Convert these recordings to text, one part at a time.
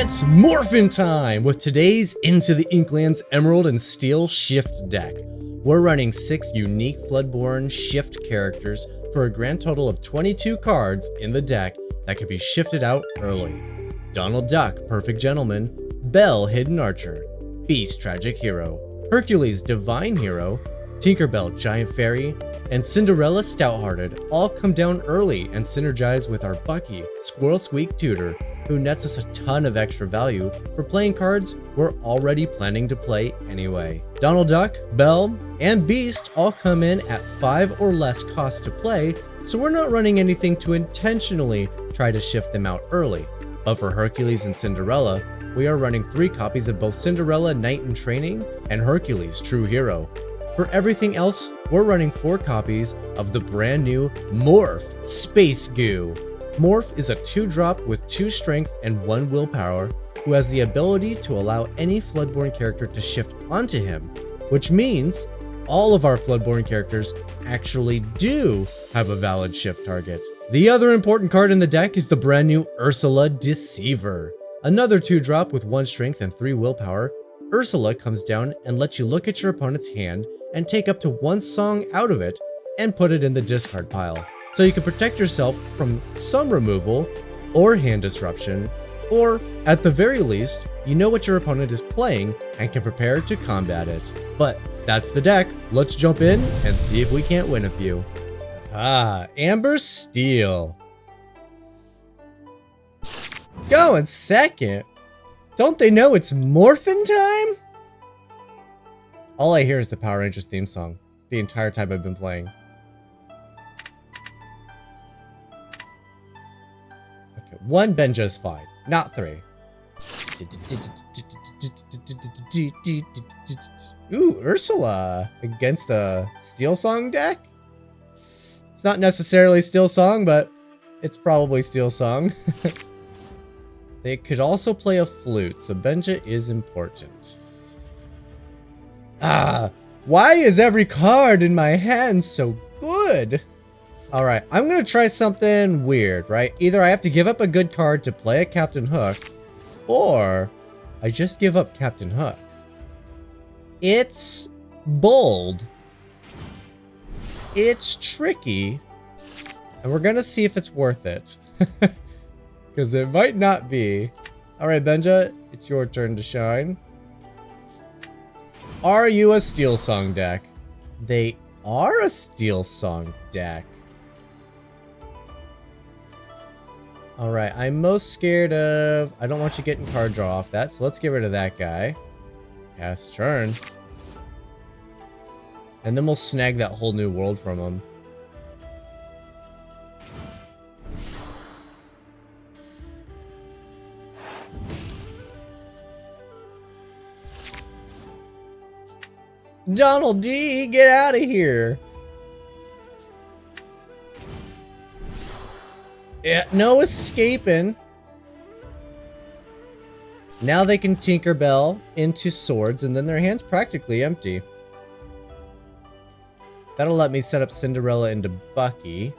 It's Morphin Time with today's Into the Inklands Emerald and Steel Shift deck. We're running 6 unique floodborn shift characters for a grand total of 22 cards in the deck that can be shifted out early. Donald Duck, Perfect Gentleman, Belle, Hidden Archer, Beast, Tragic Hero, Hercules, Divine Hero, Tinkerbell, Giant Fairy, and Cinderella, Stouthearted all come down early and synergize with our Bucky Squirrel Squeak Tutor, who nets us a ton of extra value for playing cards we're already planning to play anyway. Donald Duck, Belle, and Beast all come in at 5 or less cost to play, so we're not running anything to intentionally try to shift them out early. But for Hercules and Cinderella, we are running 3 copies of both Cinderella Knight in Training and Hercules True Hero. For everything else, we're running 4 copies of the brand new Morph Space Goo. Morph is a 2-drop with 2 strength and 1 willpower who has the ability to allow any floodborn character to shift onto him, which means all of our floodborn characters actually do have a valid shift target. The other important card in the deck is the brand new Ursula Deceiver. Another 2-drop with 1 strength and 3 willpower, Ursula comes down and lets you look at your opponent's hand and take up to 1 song out of it and put it in the discard pile, so you can protect yourself from some removal or hand disruption, or at the very least, you know what your opponent is playing and can prepare to combat it. But that's the deck. Let's jump in and see if we can't win a few. Amber Steel. Going second. Don't they know it's Morphin Time? All I hear is the Power Rangers theme song the entire time I've been playing. Okay, 1 Benja is fine, not 3. Ooh, Ursula against a Steel Song deck? It's not necessarily Steel Song, but it's probably Steel Song. They could also play a flute, so Benja is important. Why is every card in my hand so good? Alright, I'm gonna try something weird, right? Either I have to give up a good card to play a Captain Hook, or I just give up Captain Hook. It's bold. It's tricky. And we're gonna see if it's worth it. Because it might not be. Alright, Benja, it's your turn to shine. Are you a Steel Song deck? They are a Steel Song deck. Alright, I'm most scared of... I don't want you getting card draw off that, so let's get rid of that guy. Pass turn. And then we'll snag that whole new world from him. Donald D, get out of here. Yeah, no escaping. Now they can Tinkerbell into swords, and then their hand's practically empty. That'll let me set up Cinderella into Bucky.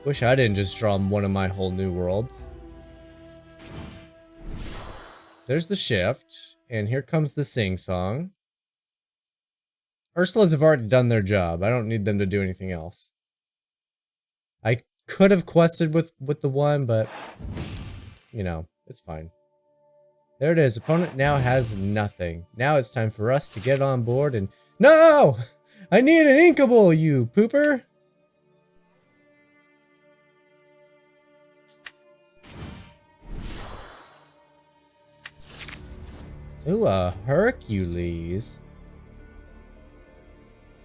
Wish I didn't just draw one of my whole new worlds. There's the shift. And here comes the sing-song. Ursulas have already done their job. I don't need them to do anything else. I could have quested with the 1, but... you know, it's fine. There it is. Opponent now has nothing. Now it's time for us to get on board and... No! I need an Inkable, you pooper! Ooh, a Hercules.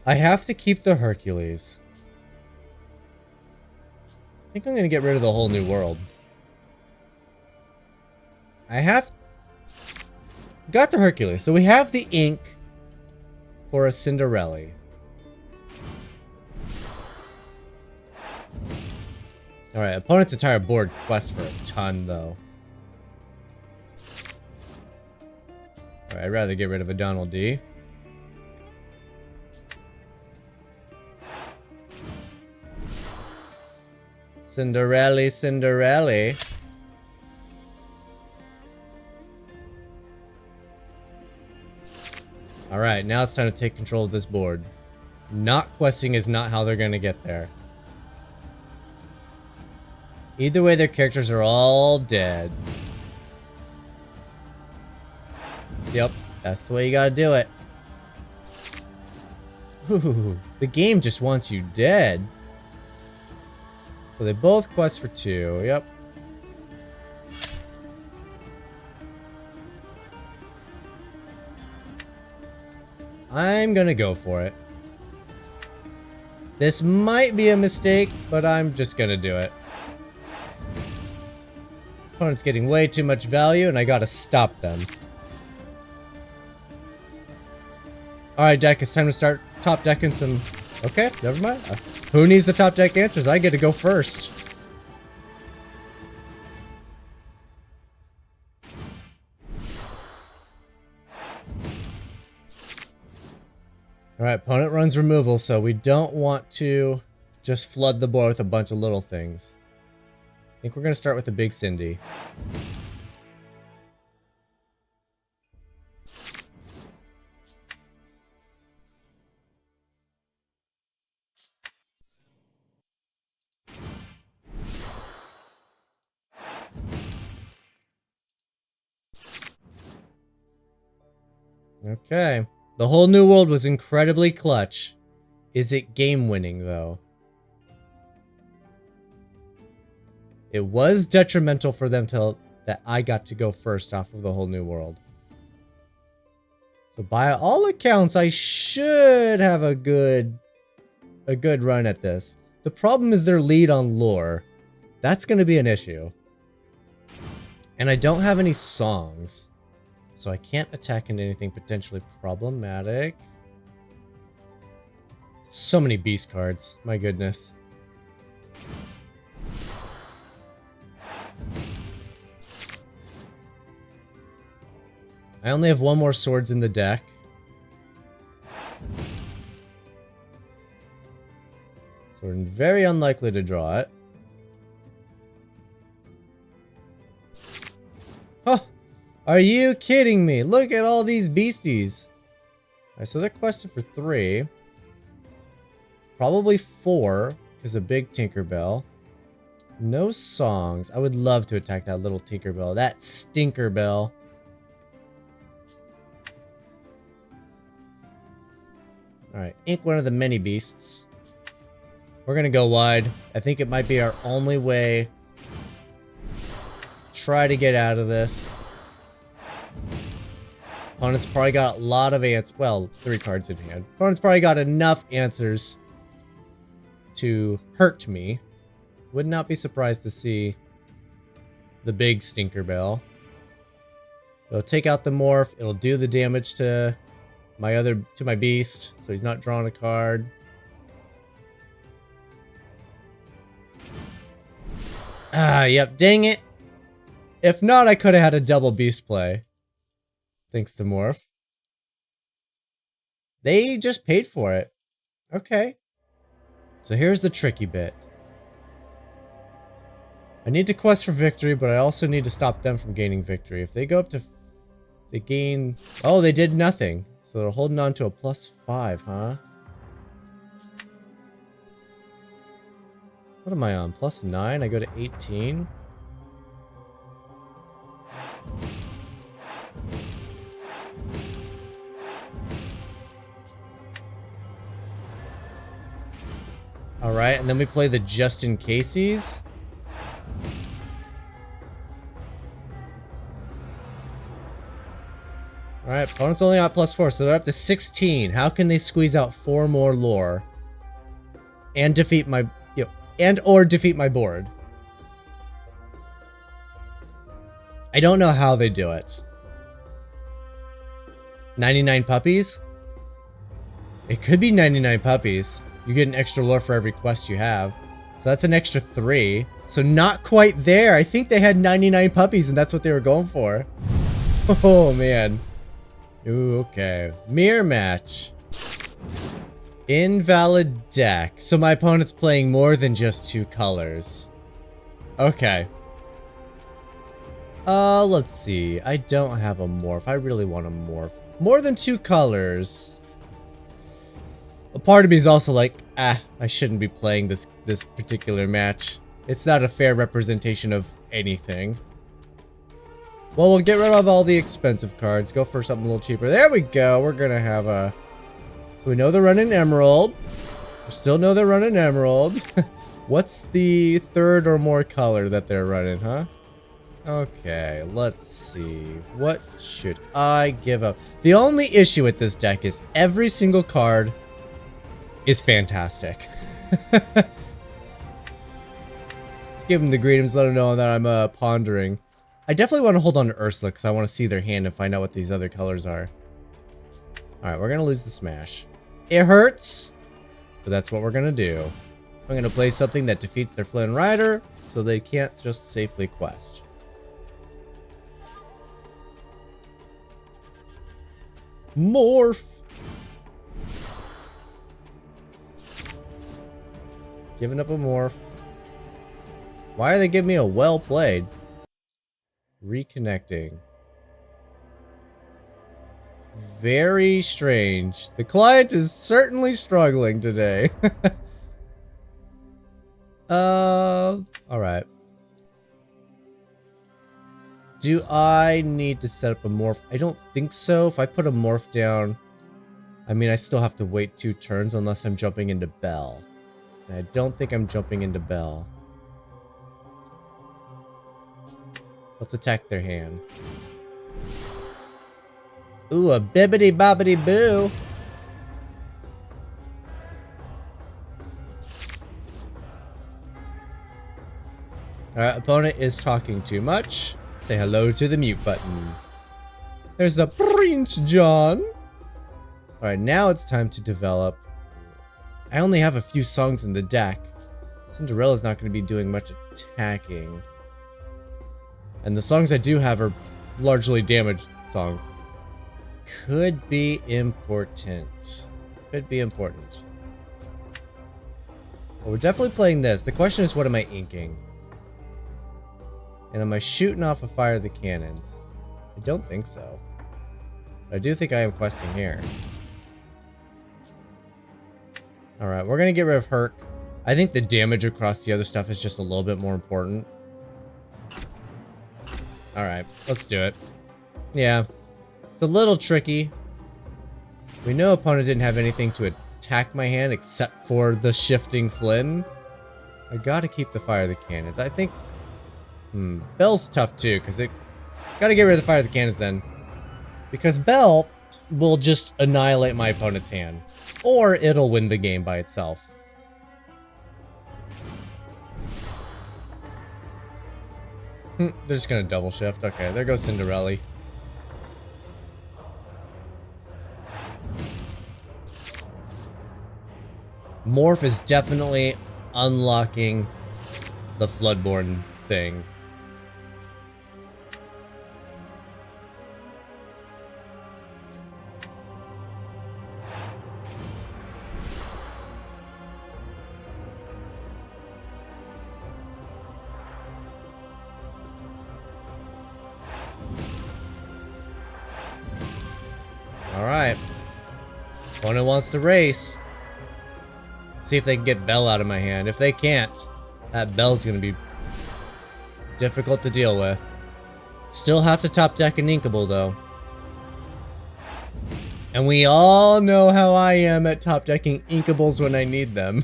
I have to keep the Hercules. I think I'm gonna get rid of the whole new world. I have... Got the Hercules, so we have the ink for a Cinderella. Alright, opponent's entire board quests for a ton, though. I'd rather get rid of a Donald D. Cinderella, Cinderella. Alright, now it's time to take control of this board. Not questing is not how they're gonna get there. Either way, their characters are all dead. Yep, that's the way you gotta do it. Ooh, the game just wants you dead. So they both quest for 2, yep. I'm gonna go for it. This might be a mistake, but I'm just gonna do it. Opponent's getting way too much value, and I gotta stop them. Alright, deck, it's time to start top decking some... Okay, never mind. Who needs the top deck answers? I get to go first. Alright, opponent runs removal, so we don't want to just flood the board with a bunch of little things. I think we're going to start with the big Cindy. Okay. The whole new world was incredibly clutch. Is it game winning though? It was detrimental for them that I got to go first off of the whole new world. So by all accounts, I should have a good run at this. The problem is their lead on lore. That's going to be an issue. And I don't have any songs. So I can't attack into anything potentially problematic. So many beast cards. My goodness. I only have one more swords in the deck. So we're very unlikely to draw it. Huh! Are you kidding me? Look at all these beasties. Alright, so they're quested for 3. Probably 4, because a big Tinkerbell. No songs. I would love to attack that little Tinkerbell. That Stinkerbell. Alright, ink one of the many beasts. We're gonna go wide. I think it might be our only way. Try to get out of this. Opponent's probably got a lot of answers. Well, 3 cards in hand. Opponent's probably got enough answers to hurt me. Would not be surprised to see the big Stinkerbell. It'll take out the Morph. It'll do the damage to my beast, so he's not drawing a card. Ah, yep, dang it. If not, I could have had a double beast play. Thanks to Morph. They just paid for it. Okay. So here's the tricky bit. I need to quest for victory, but I also need to stop them from gaining victory. If they go up to... They gain... Oh, they did nothing. So they're holding on to a +5, huh? What am I on? +9? I go to 18? Alright, and then we play the just in cases. Alright, opponent's only at +4, so they're up to 16. How can they squeeze out 4 more lore? And defeat my... or defeat my board. I don't know how they do it. 99 puppies? It could be 99 puppies. You get an extra lore for every quest you have. So that's an extra 3. So not quite there. I think they had 99 puppies and that's what they were going for. Oh, man. Ooh, okay. Mirror match. Invalid deck. So my opponent's playing more than just 2 colors. Okay. Let's see. I don't have a Morph. I really want a Morph. More than 2 colors. A part of me is also like, I shouldn't be playing this particular match. It's not a fair representation of anything. Well, we'll get rid of all the expensive cards. Go for something a little cheaper. There we go. We're gonna have a... So we know they're running Emerald. We still know they're running Emerald. What's the 3rd or more color that they're running, huh? Okay, let's see. What should I give up? The only issue with this deck is every single card is fantastic. Give them the greetings, let them know that I'm pondering. I definitely want to hold on to Ursula because I want to see their hand and find out what these other colors are. Alright, we're going to lose the smash. It hurts, but that's what we're going to do. I'm going to play something that defeats their Flynn Rider so they can't just safely quest. Morph! Giving up a Morph. Why are they giving me a well played? Reconnecting. Very strange. The client is certainly struggling today. Alright. Do I need to set up a Morph? I don't think so. If I put a Morph down, I mean, I still have to wait 2 turns unless I'm jumping into Belle. And I don't think I'm jumping into Belle. Let's attack their hand. Ooh, a bibbity bobbity boo. Alright, opponent is talking too much. Say hello to the mute button. There's the Prince John. Alright, now it's time to develop. I only have a few songs in the deck. Cinderella's not going to be doing much attacking. And the songs I do have are largely damaged songs. Could be important. Could be important. Well, we're definitely playing this. The question is, what am I inking? And am I shooting off a Fire the Cannons? I don't think so. But I do think I am questing here. Alright, we're going to get rid of Herc. I think the damage across the other stuff is just a little bit more important. Alright, let's do it. Yeah. It's a little tricky. We know opponent didn't have anything to attack my hand except for the shifting Flynn. I gotta keep the Fire the Cannons. I think... Belle's tough too, because it... Gotta get rid of the Fire the Cannons then. Because Belle will just annihilate my opponent's hand. Or it'll win the game by itself. They're just gonna double shift. Okay, there goes Cinderella. Morph is definitely unlocking the floodborn thing. Alright. Opponent wants to race. See if they can get Belle out of my hand. If they can't, that Belle's gonna be difficult to deal with. Still have to top deck an Inkable though. And we all know how I am at top decking Inkables when I need them.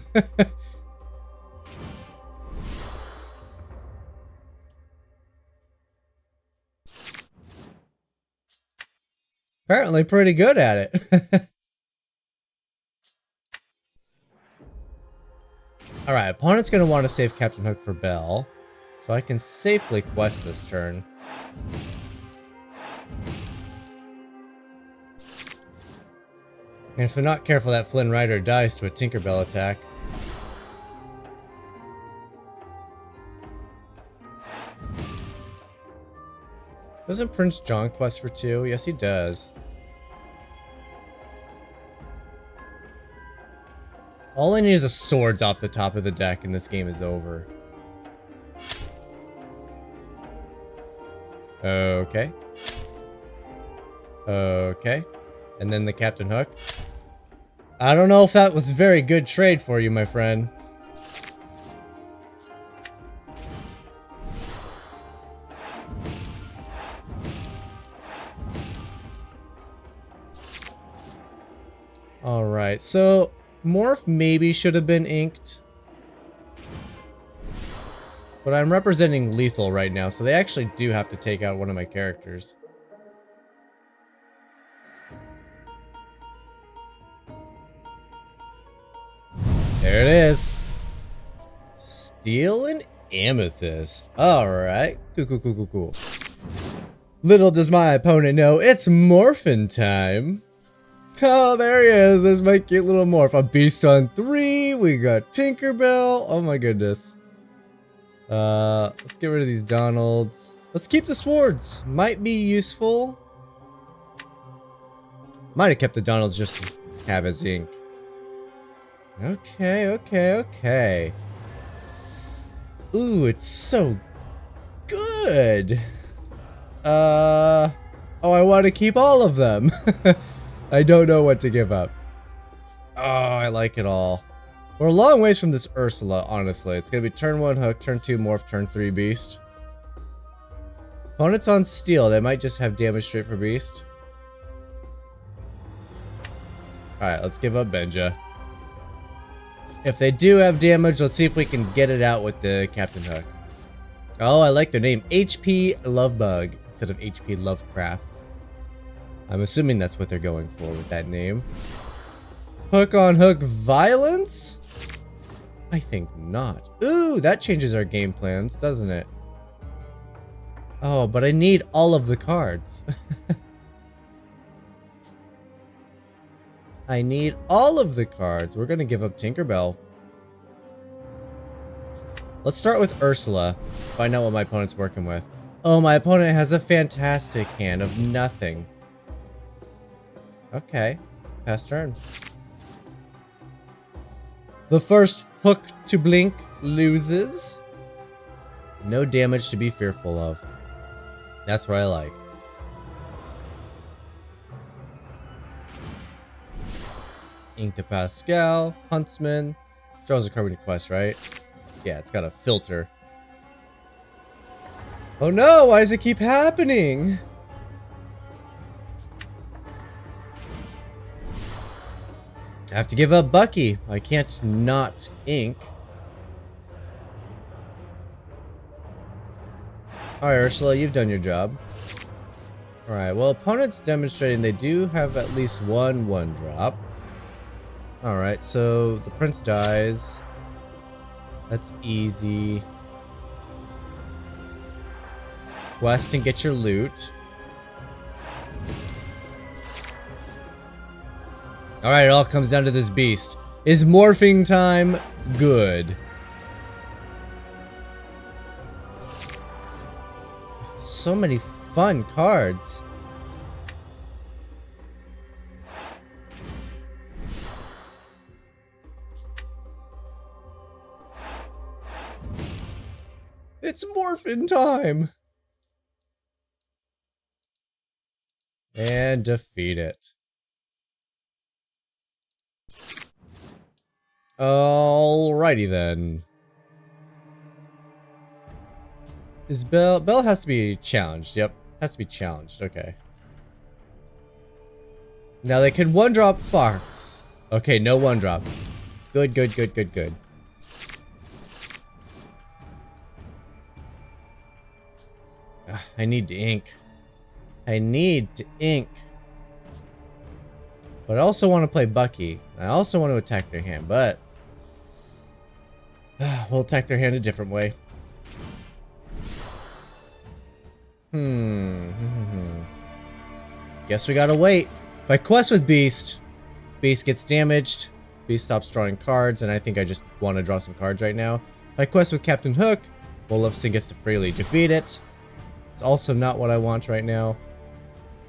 Apparently pretty good at it. Alright, opponent's gonna want to save Captain Hook for Belle. So I can safely quest this turn. And if they're not careful, that Flynn Rider dies to a Tinkerbell attack. Doesn't Prince John quest for 2? Yes, he does. All I need is a swords off the top of the deck and this game is over. Okay. Okay. And then the Captain Hook. I don't know if that was a very good trade for you, my friend. Alright, so Morph maybe should have been inked. But I'm representing lethal right now, so they actually do have to take out one of my characters. There it is. Steel and Amethyst. Alright. Cool. Little does my opponent know, it's Morphin time. Oh, there he is. There's my cute little Morph. A Beast on 3. We got Tinkerbell. Oh my goodness. Let's get rid of these Donalds. Let's keep the swords. Might be useful. Might have kept the Donalds just to have as ink. Okay. Ooh, it's so good. Oh, I want to keep all of them. I don't know what to give up. Oh, I like it all. We're a long ways from this Ursula, honestly. It's gonna be turn 1 Hook, turn 2 Morph, turn 3 Beast. Opponents on Steel, they might just have damage straight for Beast. Alright, let's give up Benja. If they do have damage, let's see if we can get it out with the Captain Hook. Oh, I like their name. HP Lovebug instead of HP Lovecraft. I'm assuming that's what they're going for with that name. Hook on Hook Violence? I think not. Ooh, that changes our game plans, doesn't it? Oh, but I need all of the cards. I need all of the cards. We're gonna give up Tinkerbell. Let's start with Ursula. Find out what my opponent's working with. Oh, my opponent has a fantastic hand of nothing. Okay. Pass turn. The first Hook to blink loses. No damage to be fearful of. That's what I like. Ink to Pascal. Huntsman. Draws a card with a quest, right? Yeah, it's got a filter. Oh no, why does it keep happening? I have to give up Bucky. I can't not ink. Alright, Ursula, you've done your job. Alright, well, opponent's demonstrating they do have at least one 1-drop. Alright, so the prince dies. That's easy. Quest and get your loot. Alright, it all comes down to this beast. Is Morphing Time good? So many fun cards. It's Morphin Time! And defeat it. Alrighty then. Is Belle has to be challenged. Yep, has to be challenged. Okay. Now they could 1-drop Fox. Okay, no 1-drop. Good. I need to ink. I need to ink. But I also want to play Bucky. I also want to attack their hand, but we'll attack their hand a different way. Guess we gotta wait. If I quest with Beast, Beast gets damaged. Beast stops drawing cards, and I think I just want to draw some cards right now. If I quest with Captain Hook, Wolfson gets to freely defeat it. It's also not what I want right now.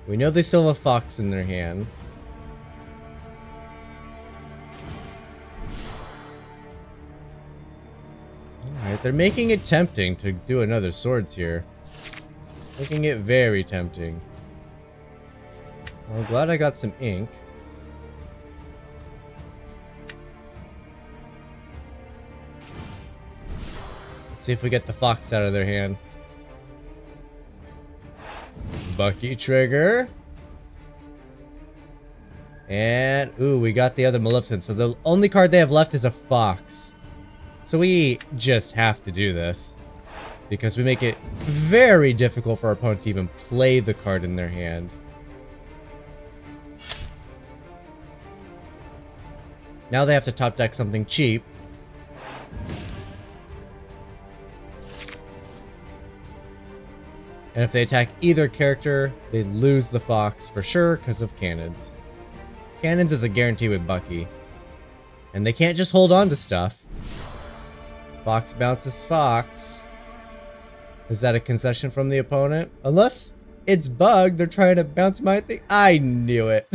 We know they still have a Fox in their hand. Alright, they're making it tempting to do another swords here. Making it very tempting. Well, glad I got some ink. Let's see if we get the fox out of their hand. Bucky trigger. And, ooh, we got the other Maleficent. So the only card they have left is a fox. So we just have to do this. Because we make it very difficult for our opponent to even play the card in their hand. Now they have to top deck something cheap. And if they attack either character, they lose the fox for sure because of cannons. Cannons is a guarantee with Bucky. And they can't just hold on to stuff. Fox bounces fox. Is that a concession from the opponent? Unless it's bugged, they're trying to bounce my thing. I knew it.